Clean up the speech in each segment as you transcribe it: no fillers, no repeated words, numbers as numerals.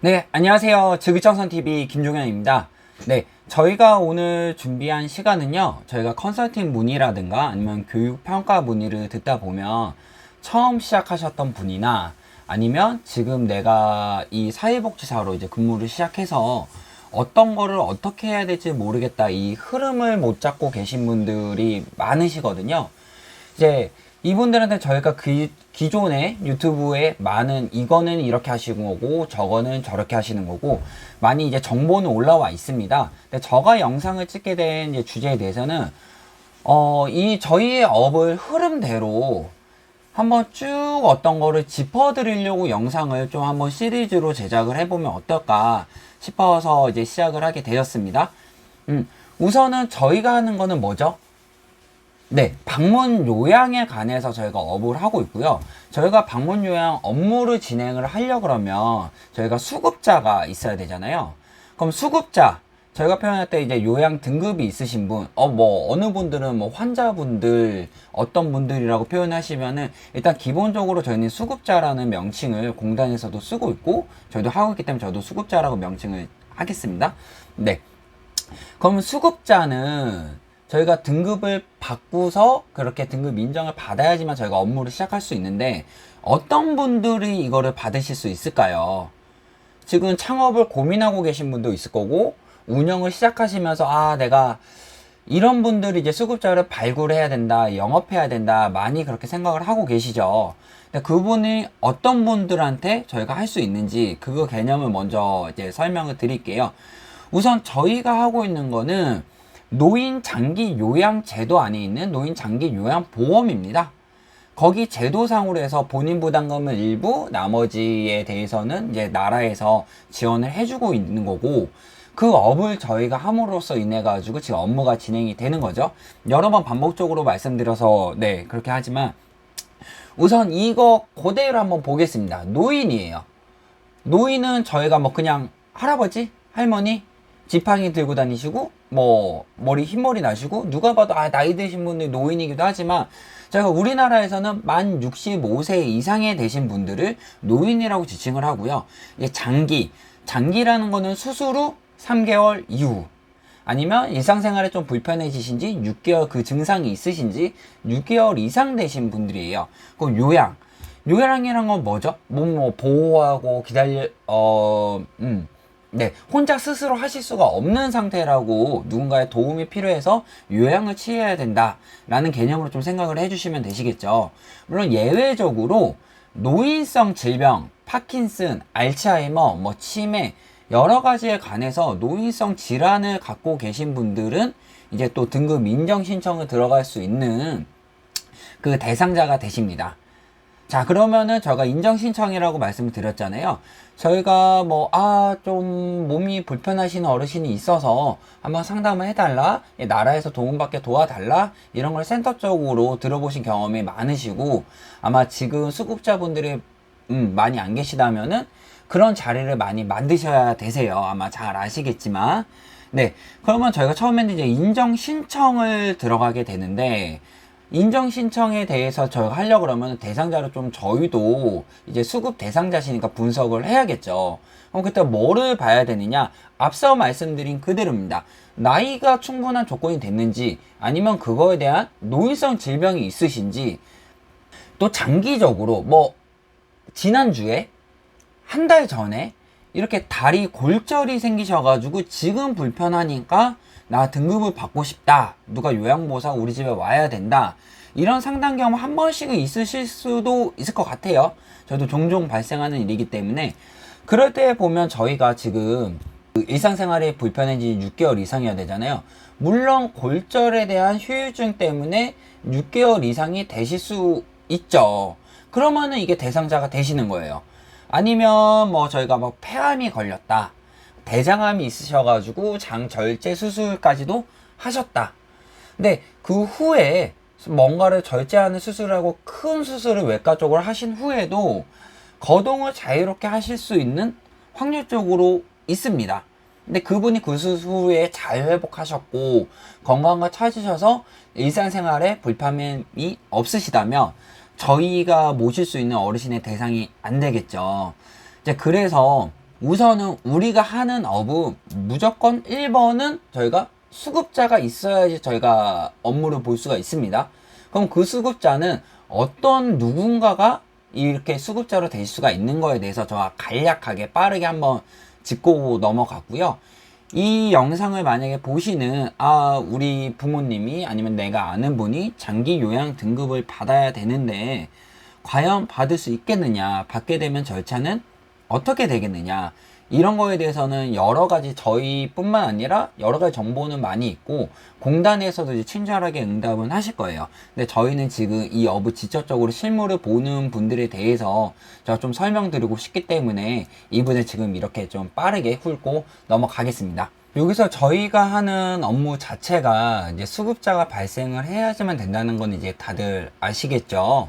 네, 안녕하세요. 지구청선TV 김종현입니다. 네, 저희가 오늘 준비한 시간은요, 저희가 컨설팅 문의라든가 아니면 교육평가 문의를 듣다 보면 처음 시작하셨던 분이나 아니면 지금 내가 이 사회복지사로 이제 근무를 시작해서 어떤 거를 어떻게 해야 될지 모르겠다, 이 흐름을 못 잡고 계신 분들이 많으시거든요. 이제 이분들한테 저희가 기존에 유튜브에 많은 이거는 이렇게 하시는 거고 저거는 저렇게 하시는 거고 많이 이제 정보는 올라와 있습니다. 근데 저가 영상을 찍게 된 이제 주제에 대해서는 이 저희의 업을 흐름대로 한번 쭉 어떤 거를 짚어드리려고 영상을 좀 한번 시리즈로 제작을 해보면 어떨까 싶어서 이제 시작을 하게 되었습니다. 우선은 저희가 하는 거는 뭐죠? 네, 방문 요양에 관해서 저희가 업을 하고 있고요. 저희가 방문 요양 업무를 진행을 하려 그러면 저희가 수급자가 있어야 되잖아요. 그럼 수급자, 저희가 표현할 때 이제 요양 등급이 있으신 분, 어느 분들은 뭐 환자분들, 어떤 분들이라고 표현하시면은 일단 기본적으로 저희는 수급자라는 명칭을 공단에서도 쓰고 있고 저희도 하고 있기 때문에 저도 수급자라고 명칭을 하겠습니다. 네. 그럼 수급자는 저희가 등급을 받고서 그렇게 등급 인정을 받아야지만 저희가 업무를 시작할 수 있는데 어떤 분들이 이거를 받으실 수 있을까요? 지금 창업을 고민하고 계신 분도 있을 거고 운영을 시작하시면서 내가 이런 분들이 이제 수급자를 발굴해야 된다, 영업해야 된다, 많이 그렇게 생각을 하고 계시죠. 근데 그분이 어떤 분들한테 저희가 할 수 있는지 그거 개념을 먼저 이제 설명을 드릴게요. 우선 저희가 하고 있는 거는 노인 장기 요양 제도 안에 있는 노인 장기 요양 보험입니다. 거기 제도상으로 해서 본인 부담금을 일부, 나머지에 대해서는 이제 나라에서 지원을 해주고 있는 거고, 그 업을 저희가 함으로써 인해 가지고 지금 업무가 진행이 되는 거죠. 여러 번 반복적으로 말씀드려서 네 그렇게 하지만 우선 이거 그대로 한번 보겠습니다. 노인이에요. 노인은 저희가 뭐 그냥 할아버지, 할머니, 지팡이 들고 다니시고 뭐 머리 흰머리 나시고 누가 봐도 나이 드신 분들이 노인이기도 하지만 제가 우리나라에서는 만 65세 이상에 되신 분들을 노인이라고 지칭을 하고요. 이게 장기라는 거는 수술 후 3개월 이후 아니면 일상생활에 좀 불편해지신지 6개월 그 증상이 있으신지 6개월 이상 되신 분들이에요. 그럼 요양이란 건 뭐죠? 몸 보호하고 네, 혼자 스스로 하실 수가 없는 상태라고 누군가의 도움이 필요해서 요양을 취해야 된다라는 개념으로 좀 생각을 해주시면 되시겠죠. 물론 예외적으로 노인성 질병, 파킨슨, 알츠하이머, 뭐 치매 여러 가지에 관해서 노인성 질환을 갖고 계신 분들은 이제 또 등급 인정 신청을 들어갈 수 있는 그 대상자가 되십니다. 자, 그러면은 저희가 인정 신청이라고 말씀을 드렸잖아요. 저희가 좀 몸이 불편하신 어르신이 있어서 한번 상담을 해달라, 나라에서 도움받게 도와달라, 이런 걸 센터 쪽으로 들어보신 경험이 많으시고, 아마 지금 수급자분들이 많이 안 계시다면은 그런 자리를 많이 만드셔야 되세요. 아마 잘 아시겠지만. 네. 그러면 저희가 처음에는 이제 인정 신청을 들어가게 되는데, 인정 신청에 대해서 저희가 하려고 그러면 대상자로 좀 저희도 이제 수급 대상자시니까 분석을 해야겠죠. 그럼 그때 뭐를 봐야 되느냐? 앞서 말씀드린 그대로입니다. 나이가 충분한 조건이 됐는지, 아니면 그거에 대한 노인성 질병이 있으신지, 또 장기적으로, 지난주에, 한 달 전에, 이렇게 다리 골절이 생기셔가지고 지금 불편하니까 나 등급을 받고 싶다. 누가 요양보호사 우리 집에 와야 된다. 이런 상담 경험 한 번씩은 있으실 수도 있을 것 같아요. 저도 종종 발생하는 일이기 때문에 그럴 때 보면 저희가 지금 일상생활이 불편해진 6개월 이상이어야 되잖아요. 물론 골절에 대한 후유증 때문에 6개월 이상이 되실 수 있죠. 그러면은 이게 대상자가 되시는 거예요. 아니면 저희가 폐암이 걸렸다, 대장암이 있으셔가지고 장절제 수술까지도 하셨다. 근데 그 후에 뭔가를 절제하는 수술하고 큰 수술을 외과 쪽으로 하신 후에도 거동을 자유롭게 하실 수 있는 확률적으로 있습니다. 근데 그분이 그 수술 후에 잘 회복하셨고 건강과 찾으셔서 일상생활에 불편함이 없으시다면 저희가 모실 수 있는 어르신의 대상이 안 되겠죠. 이제 그래서 우선은 우리가 하는 업은 무조건 1번은 저희가 수급자가 있어야지 저희가 업무를 볼 수가 있습니다. 그럼 그 수급자는 어떤 누군가가 이렇게 수급자로 될 수가 있는 거에 대해서 저와 간략하게 빠르게 한번 짚고 넘어갔고요. 이 영상을 만약에 보시는 우리 부모님이 아니면 내가 아는 분이 장기 요양 등급을 받아야 되는데 과연 받을 수 있겠느냐, 받게 되면 절차는 어떻게 되겠느냐, 이런 거에 대해서는 여러 가지 저희뿐만 아니라 여러 가지 정보는 많이 있고 공단에서도 이제 친절하게 응답은 하실 거예요. 근데 저희는 지금 이 업을 직접적으로 실무를 보는 분들에 대해서 제가 좀 설명드리고 싶기 때문에 이분을 지금 이렇게 좀 빠르게 훑고 넘어가겠습니다. 여기서 저희가 하는 업무 자체가 이제 수급자가 발생을 해야지만 된다는 건 이제 다들 아시겠죠?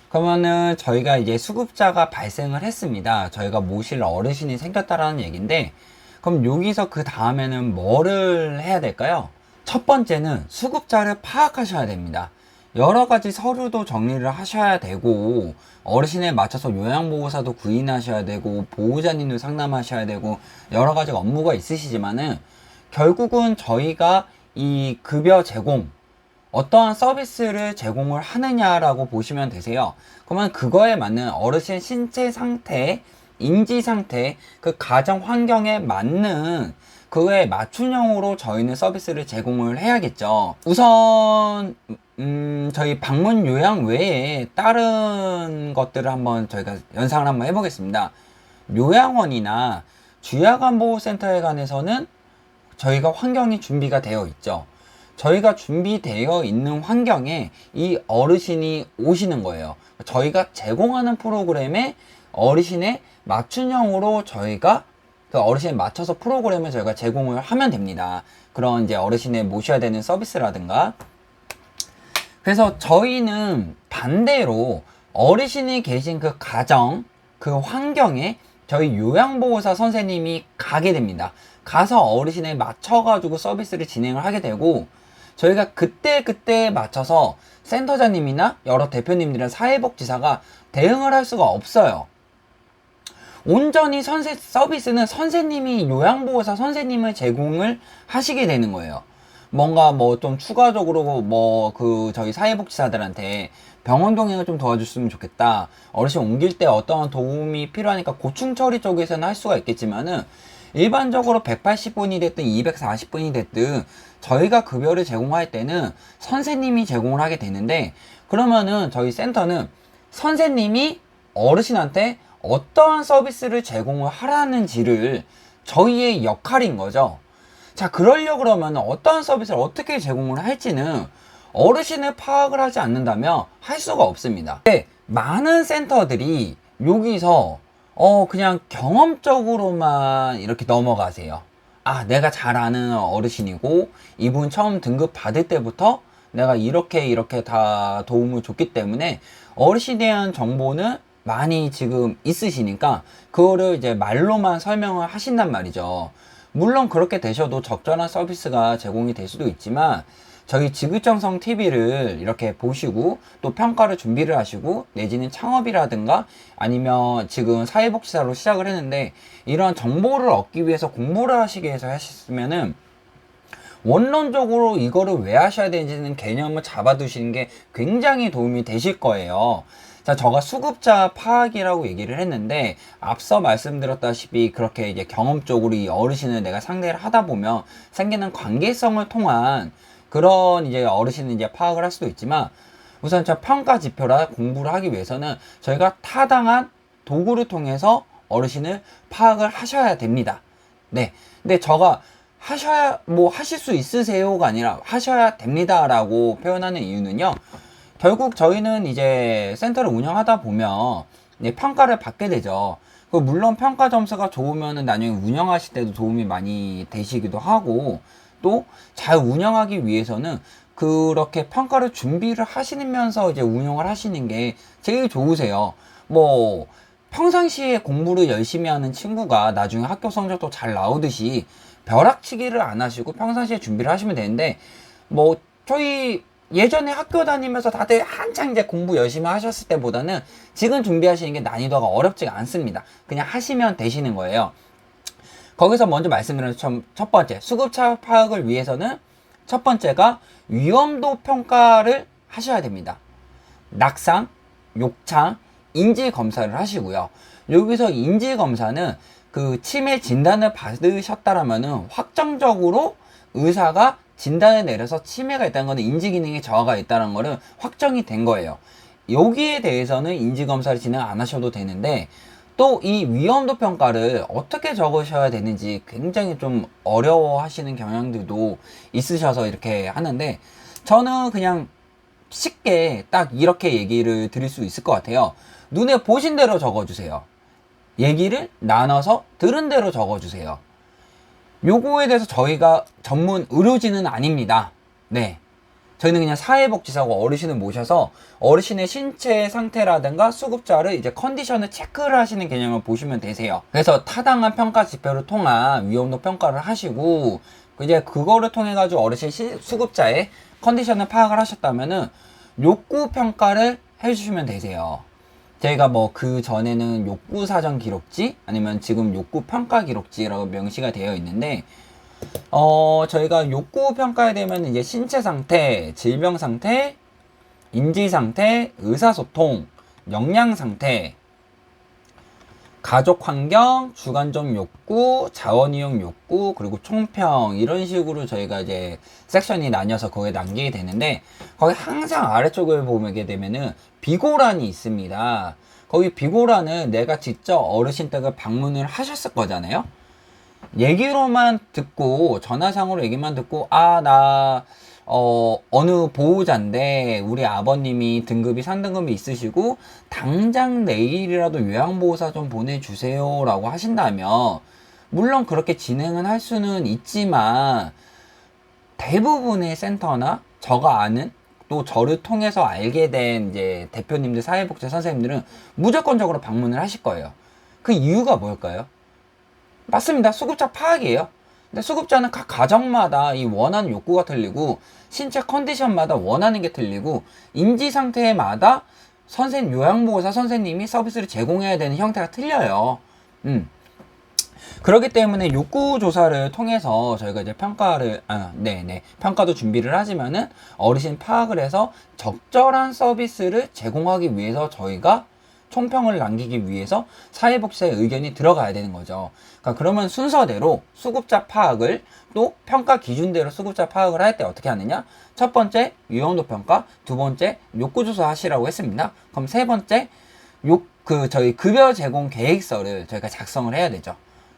그러면은 저희가 이제 수급자가 발생을 했습니다. 저희가 모실 어르신이 생겼다라는 얘기인데, 그럼 여기서 그 다음에는 뭐를 해야 될까요? 첫 번째는 수급자를 파악하셔야 됩니다. 여러 가지 서류도 정리를 하셔야 되고, 어르신에 맞춰서 요양보호사도 구인하셔야 되고, 보호자님도 상담하셔야 되고, 여러 가지 업무가 있으시지만은, 결국은 저희가 이 급여 제공, 어떠한 서비스를 제공을 하느냐라고 보시면 되세요. 그러면 그거에 맞는 어르신 신체 상태, 인지 상태, 그 가정 환경에 맞는 그거에 맞춤형으로 저희는 서비스를 제공을 해야겠죠. 우선 저희 방문 요양 외에 다른 것들을 한번 저희가 연상을 한번 해보겠습니다. 요양원이나 주야간보호센터에 관해서는 저희가 환경이 준비가 되어 있죠. 저희가 준비되어 있는 환경에 이 어르신이 오시는 거예요. 저희가 제공하는 프로그램에 어르신의 맞춤형으로 저희가 그 어르신에 맞춰서 프로그램을 저희가 제공을 하면 됩니다. 그런 이제 어르신에 모셔야 되는 서비스라든가. 그래서 저희는 반대로 어르신이 계신 그 가정, 그 환경에 저희 요양보호사 선생님이 가게 됩니다. 가서 어르신에 맞춰가지고 서비스를 진행을 하게 되고, 저희가 그때 맞춰서 센터장님이나 여러 대표님들이나 사회복지사가 대응을 할 수가 없어요. 온전히 서비스는 선생님이 요양보호사 선생님을 제공을 하시게 되는 거예요. 뭔가 뭐 좀 추가적으로 저희 사회복지사들한테 병원 동행을 좀 도와줬으면 좋겠다. 어르신 옮길 때 어떠한 도움이 필요하니까 고충 처리 쪽에서는 할 수가 있겠지만은 일반적으로 180분이 됐든 240분이 됐든 저희가 급여를 제공할 때는 선생님이 제공을 하게 되는데, 그러면은 저희 센터는 선생님이 어르신한테 어떠한 서비스를 제공을 하라는지를 저희의 역할인 거죠. 자, 그러려고 그러면 어떠한 서비스를 어떻게 제공을 할지는 어르신을 파악을 하지 않는다면 할 수가 없습니다. 근데 많은 센터들이 여기서 그냥 경험적으로만 이렇게 넘어가세요. 내가 잘 아는 어르신이고, 이분 처음 등급 받을 때부터 내가 이렇게 다 도움을 줬기 때문에 어르신에 대한 정보는 많이 지금 있으시니까 그거를 이제 말로만 설명을 하신단 말이죠. 물론 그렇게 되셔도 적절한 서비스가 제공이 될 수도 있지만, 저희 지구정성 TV를 이렇게 보시고 또 평가를 준비를 하시고 내지는 창업이라든가 아니면 지금 사회복지사로 시작을 했는데 이러한 정보를 얻기 위해서 공부를 하시기 위해서 하셨으면은 원론적으로 이거를 왜 하셔야 되는지는 개념을 잡아두시는 게 굉장히 도움이 되실 거예요. 자, 제가 수급자 파악이라고 얘기를 했는데 앞서 말씀드렸다시피 그렇게 이제 경험적으로 이 어르신을 내가 상대를 하다 보면 생기는 관계성을 통한 그런 이제 어르신을 이제 파악을 할 수도 있지만, 우선 저 평가 지표라 공부를 하기 위해서는 저희가 타당한 도구를 통해서 어르신을 파악을 하셔야 됩니다. 네. 근데 제가 하실 수 있으세요가 아니라 하셔야 됩니다라고 표현하는 이유는요. 결국 저희는 이제 센터를 운영하다 보면 평가를 받게 되죠. 물론 평가 점수가 좋으면 나중에 운영하실 때도 도움이 많이 되시기도 하고, 또 잘 운영하기 위해서는 그렇게 평가를 준비를 하시면서 이제 운영을 하시는 게 제일 좋으세요. 평상시에 공부를 열심히 하는 친구가 나중에 학교 성적도 잘 나오듯이 벼락치기를 안 하시고 평상시에 준비를 하시면 되는데, 저희 예전에 학교 다니면서 다들 한창 이제 공부 열심히 하셨을 때보다는 지금 준비하시는 게 난이도가 어렵지가 않습니다. 그냥 하시면 되시는 거예요. 거기서 먼저 말씀드린 첫 번째, 수급자 파악을 위해서는 첫 번째가 위험도 평가를 하셔야 됩니다. 낙상, 욕창, 인지 검사를 하시고요. 여기서 인지 검사는 그 치매 진단을 받으셨다라면은 확정적으로 의사가 진단을 내려서 치매가 있다는 거는 인지 기능에 저하가 있다는 거는 확정이 된 거예요. 여기에 대해서는 인지 검사를 진행 안 하셔도 되는데, 또 이 위험도 평가를 어떻게 적으셔야 되는지 굉장히 좀 어려워 하시는 경향들도 있으셔서 이렇게 하는데, 저는 그냥 쉽게 딱 이렇게 얘기를 드릴 수 있을 것 같아요. 눈에 보신 대로 적어주세요. 얘기를 나눠서 들은 대로 적어주세요. 요거에 대해서 저희가 전문 의료진은 아닙니다. 네. 저희는 그냥 사회복지사고 어르신을 모셔서 어르신의 신체 상태라든가 수급자를 이제 컨디션을 체크를 하시는 개념을 보시면 되세요. 그래서 타당한 평가 지표를 통한 위험도 평가를 하시고, 이제 그거를 통해 가지고 어르신 수급자의 컨디션을 파악을 하셨다면은 욕구 평가를 해주시면 되세요. 저희가 뭐 그 전에는 욕구 사전 기록지 아니면 지금 욕구 평가 기록지라고 명시가 되어 있는데, 저희가 욕구 평가에 되면 이제 신체 상태, 질병 상태, 인지 상태, 의사소통, 역량 상태, 가족 환경, 주관적 욕구, 자원 이용 욕구, 그리고 총평, 이런 식으로 저희가 이제 섹션이 나뉘어서 거기에 남기게 되는데, 거기 항상 아래쪽을 보게 되면은 비고란이 있습니다. 거기 비고란은 내가 직접 어르신 댁을 방문을 하셨을 거잖아요. 얘기로만 듣고, 전화상으로 얘기만 듣고, 어느 보호자인데 우리 아버님이 등급이 3등급이 있으시고 당장 내일이라도 요양보호사 좀 보내주세요 라고 하신다면, 물론 그렇게 진행은 할 수는 있지만 대부분의 센터나 저가 아는, 또 저를 통해서 알게 된 이제 대표님들, 사회복지 선생님들은 무조건적으로 방문을 하실 거예요. 그 이유가 뭘까요? 맞습니다. 수급자 파악이에요. 근데 수급자는 각 가정마다 이 원하는 욕구가 틀리고, 신체 컨디션마다 원하는 게 틀리고, 인지 상태마다 요양보호사 선생님이 서비스를 제공해야 되는 형태가 틀려요. 그렇기 때문에 욕구 조사를 통해서 저희가 이제 평가도 준비를 하지만은 어르신 파악을 해서 적절한 서비스를 제공하기 위해서 저희가 총평을 남기기 위해서 사회복지사의 의견이 들어가야 되는 거죠. 그러니까 그러면 순서대로 수급자 파악을, 또 평가 기준대로 수급자 파악을 할 때 어떻게 하느냐? 첫 번째 위험도 평가, 두 번째 욕구 조사 하시라고 했습니다. 그럼 세 번째 저희 급여 제공 계획서를 저희가 작성을 해야 되죠.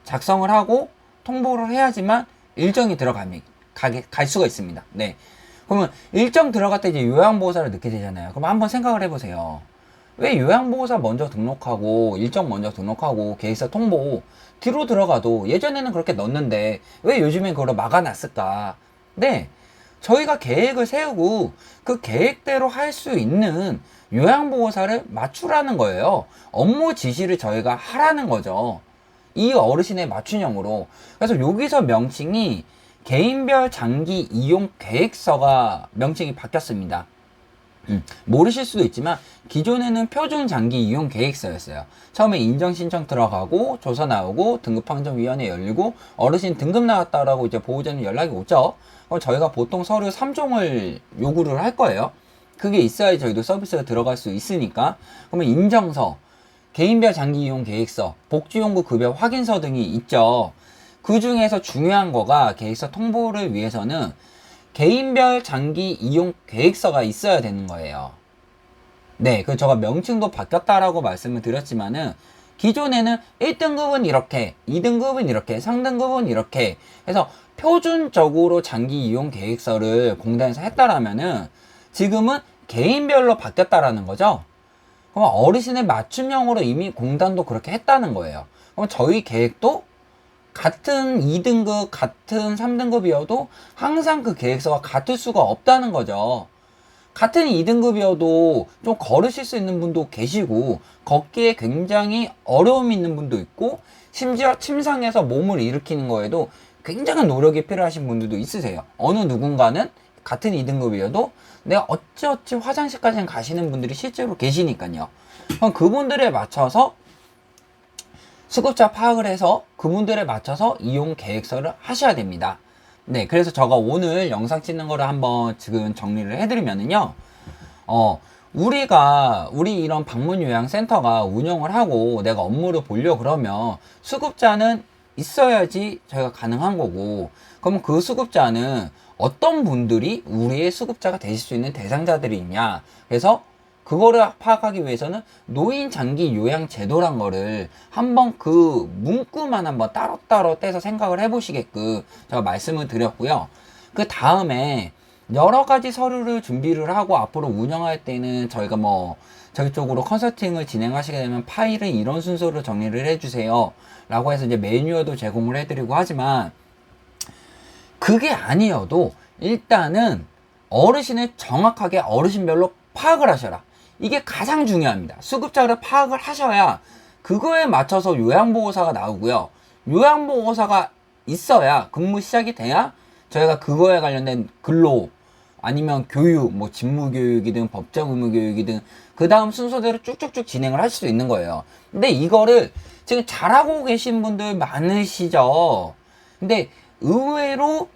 작성을 하고 통보를 해야지만 일정이 갈 수가 있습니다. 네. 그러면 일정 들어갈 때 이제 요양보호사를 넣게 되잖아요. 그럼 한번 생각을 해보세요. 왜 요양보호사 먼저 등록하고 일정 먼저 등록하고 계획서 통보 뒤로 들어가도 예전에는 그렇게 넣었는데 왜 요즘엔 그걸 막아놨을까? 네, 저희가 계획을 세우고 그 계획대로 할 수 있는 요양보호사를 맞추라는 거예요. 업무 지시를 저희가 하라는 거죠. 이 어르신의 맞춤형으로. 그래서 여기서 명칭이 개인별 장기 이용 계획서가 명칭이 바뀌었습니다. 모르실 수도 있지만 기존에는 표준 장기 이용 계획서였어요. 처음에 인정 신청 들어가고 조사 나오고 등급판정위원회 열리고 어르신 등급 나왔다라고 이제 보호자님 연락이 오죠. 그럼 저희가 보통 서류 3종을 요구를 할 거예요. 그게 있어야 저희도 서비스가 들어갈 수 있으니까. 그러면 인정서, 개인별 장기 이용 계획서, 복지용구 급여 확인서 등이 있죠. 그 중에서 중요한 거가 계획서 통보를 위해서는 개인별 장기 이용 계획서가 있어야 되는 거예요. 네, 그 제가 명칭도 바뀌었다라고 말씀을 드렸지만은 기존에는 1등급은 이렇게, 2등급은 이렇게, 3등급은 이렇게 해서 표준적으로 장기 이용 계획서를 공단에서 했다라면은 지금은 개인별로 바뀌었다라는 거죠. 그럼 어르신의 맞춤형으로 이미 공단도 그렇게 했다는 거예요. 그럼 저희 계획도 같은 2등급, 같은 3등급이어도 항상 그 계획서가 같을 수가 없다는 거죠. 같은 2등급이어도 좀 걸으실 수 있는 분도 계시고, 걷기에 굉장히 어려움이 있는 분도 있고, 심지어 침상에서 몸을 일으키는 거에도 굉장한 노력이 필요하신 분들도 있으세요. 어느 누군가는 같은 2등급이어도 내가 어찌어찌 화장실까지는 가시는 분들이 실제로 계시니까요. 그럼 그분들에 맞춰서 수급자 파악을 해서 그분들에 맞춰서 이용 계획서를 하셔야 됩니다. 네, 그래서 제가 오늘 영상 찍는 거를 한번 지금 정리를 해드리면은요, 우리 이런 방문 요양센터가 운영을 하고 내가 업무를 보려 그러면 수급자는 있어야지 저희가 가능한 거고, 그럼 그 수급자는 어떤 분들이 우리의 수급자가 되실 수 있는 대상자들이 있냐. 그래서 그거를 파악하기 위해서는 노인 장기 요양 제도란 거를 한번 그 문구만 한번 따로따로 떼서 생각을 해보시게끔 제가 말씀을 드렸고요. 그 다음에 여러 가지 서류를 준비를 하고 앞으로 운영할 때는 저희가 저희 쪽으로 컨설팅을 진행하시게 되면 파일은 이런 순서로 정리를 해주세요 라고 해서 이제 매뉴얼도 제공을 해드리고 하지만, 그게 아니어도 일단은 어르신을 정확하게 어르신별로 파악을 하셔라. 이게 가장 중요합니다. 수급자를 파악을 하셔야 그거에 맞춰서 요양보호사가 나오고요. 요양보호사가 있어야 근무 시작이 돼야 저희가 그거에 관련된 근로 아니면 교육, 직무교육이든 법정 의무교육이든 그 다음 순서대로 쭉쭉쭉 진행을 할 수 있는 거예요. 근데 이거를 지금 잘하고 계신 분들 많으시죠? 근데 의외로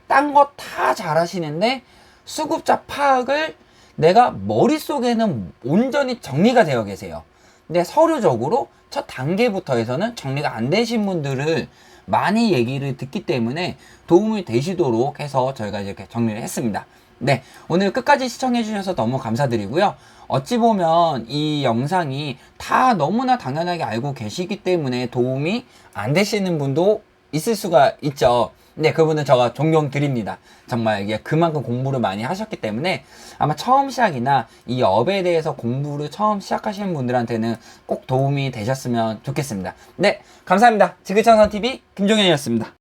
딴 거 다 잘하시는데 수급자 파악을 내가 머릿속에는 온전히 정리가 되어 계세요. 근데 서류적으로 첫 단계부터 해서는 정리가 안 되신 분들을 많이 얘기를 듣기 때문에 도움이 되시도록 해서 저희가 이렇게 정리를 했습니다. 네, 오늘 끝까지 시청해 주셔서 너무 감사드리고요. 어찌 보면 이 영상이 다 너무나 당연하게 알고 계시기 때문에 도움이 안 되시는 분도 있을 수가 있죠. 네, 그분은 제가 존경드립니다. 정말 이게 그만큼 공부를 많이 하셨기 때문에 아마 처음 시작이나 이 업에 대해서 공부를 처음 시작하시는 분들한테는 꼭 도움이 되셨으면 좋겠습니다. 네, 감사합니다. 지그창선TV 김종현이었습니다.